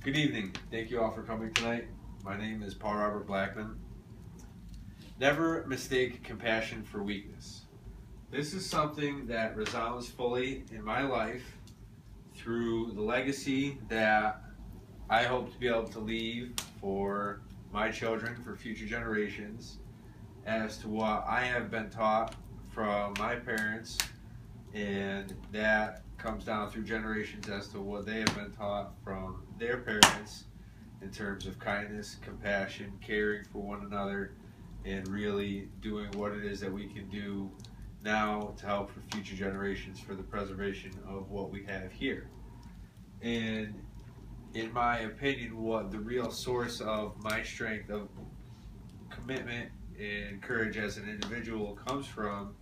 Good evening. Thank you all for coming tonight. My name is Paul Robert Blackman. Never mistake compassion for weakness. This is something that resounds fully in my life through the legacy that I hope to be able to leave for my children, for future generations, as to what I have been taught from my parents, and that comes down through generations as to what they have been taught from their parents in terms of kindness, compassion, caring for one another, and really doing what it is that we can do now to help for future generations for the preservation of what we have here. And in my opinion, what the real source of my strength of commitment and courage as an individual comes from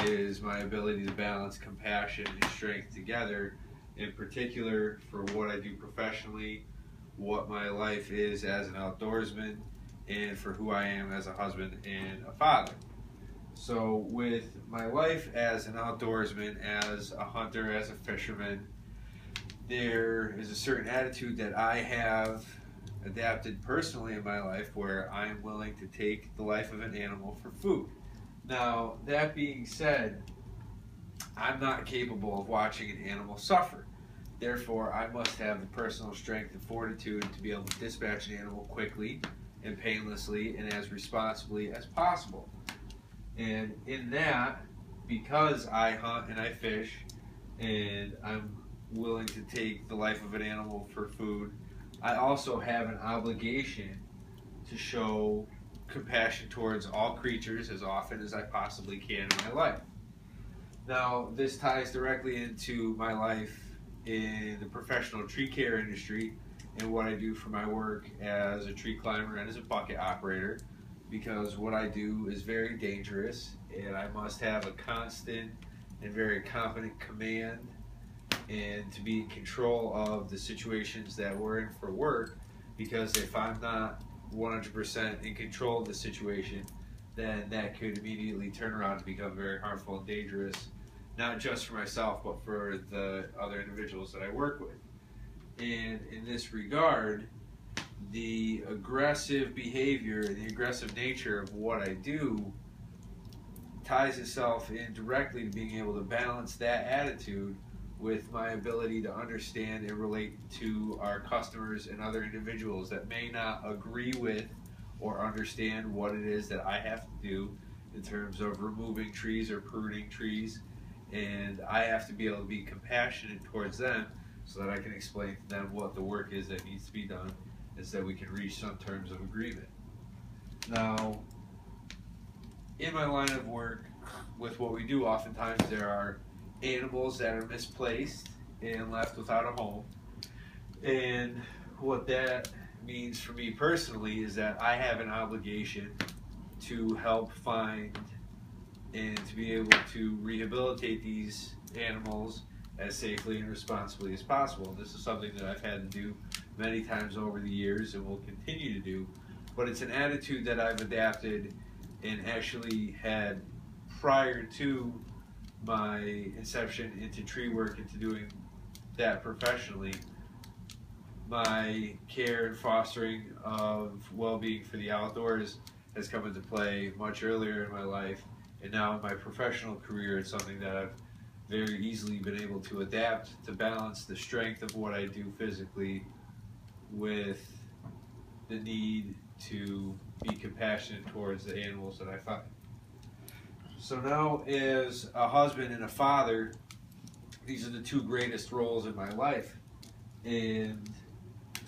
is my ability to balance compassion and strength together, in particular for what I do professionally, what my life is as an outdoorsman, and for who I am as a husband and a father. So with my life as an outdoorsman, as a hunter, as a fisherman, there is a certain attitude that I have adapted personally in my life where I am willing to take the life of an animal for food. Now, that being said, I'm not capable of watching an animal suffer. Therefore, I must have the personal strength and fortitude to be able to dispatch an animal quickly and painlessly and as responsibly as possible. And in that, because I hunt and I fish and I'm willing to take the life of an animal for food, I also have an obligation to show compassion towards all creatures as often as I possibly can in my life. Now, this ties directly into my life in the professional tree care industry and what I do for my work as a tree climber and as a bucket operator, because what I do is very dangerous and I must have a constant and very confident command and to be in control of the situations that we're in for work, because if I'm not 100% in control of the situation, then that could immediately turn around and become very harmful and dangerous, not just for myself, but for the other individuals that I work with. And in this regard, the aggressive behavior and the aggressive nature of what I do ties itself in directly to being able to balance that attitude with my ability to understand and relate to our customers and other individuals that may not agree with or understand what it is that I have to do in terms of removing trees or pruning trees. And I have to be able to be compassionate towards them so that I can explain to them what the work is that needs to be done and so that we can reach some terms of agreement. Now, in my line of work, with what we do, oftentimes there are animals that are misplaced and left without a home. And what that means for me personally is that I have an obligation to help find and to be able to rehabilitate these animals as safely and responsibly as possible. This is something that I've had to do many times over the years and will continue to do, but it's an attitude that I've adapted and actually had prior to my inception into tree work, into doing that professionally. My care and fostering of well-being for the outdoors has come into play much earlier in my life, and now in my professional career it's something that I've very easily been able to adapt to balance the strength of what I do physically with the need to be compassionate towards the animals that I find. So now, as a husband and a father, these are the two greatest roles in my life. And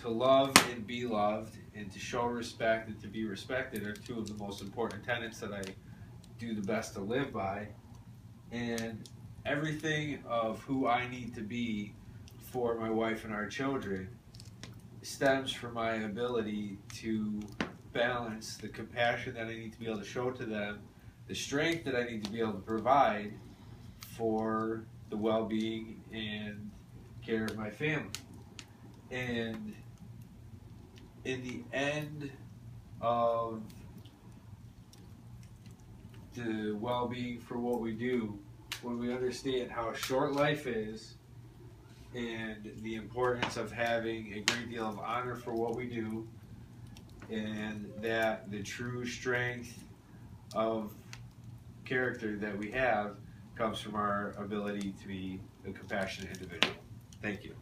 to love and be loved and to show respect and to be respected are two of the most important tenets that I do the best to live by. And everything of who I need to be for my wife and our children stems from my ability to balance the compassion that I need to be able to show to them, the strength that I need to be able to provide for the well-being and care of my family. And in the end of the well-being for what we do, when we understand how short life is and the importance of having a great deal of honor for what we do, and that the true strength of character that we have comes from our ability to be a compassionate individual. Thank you.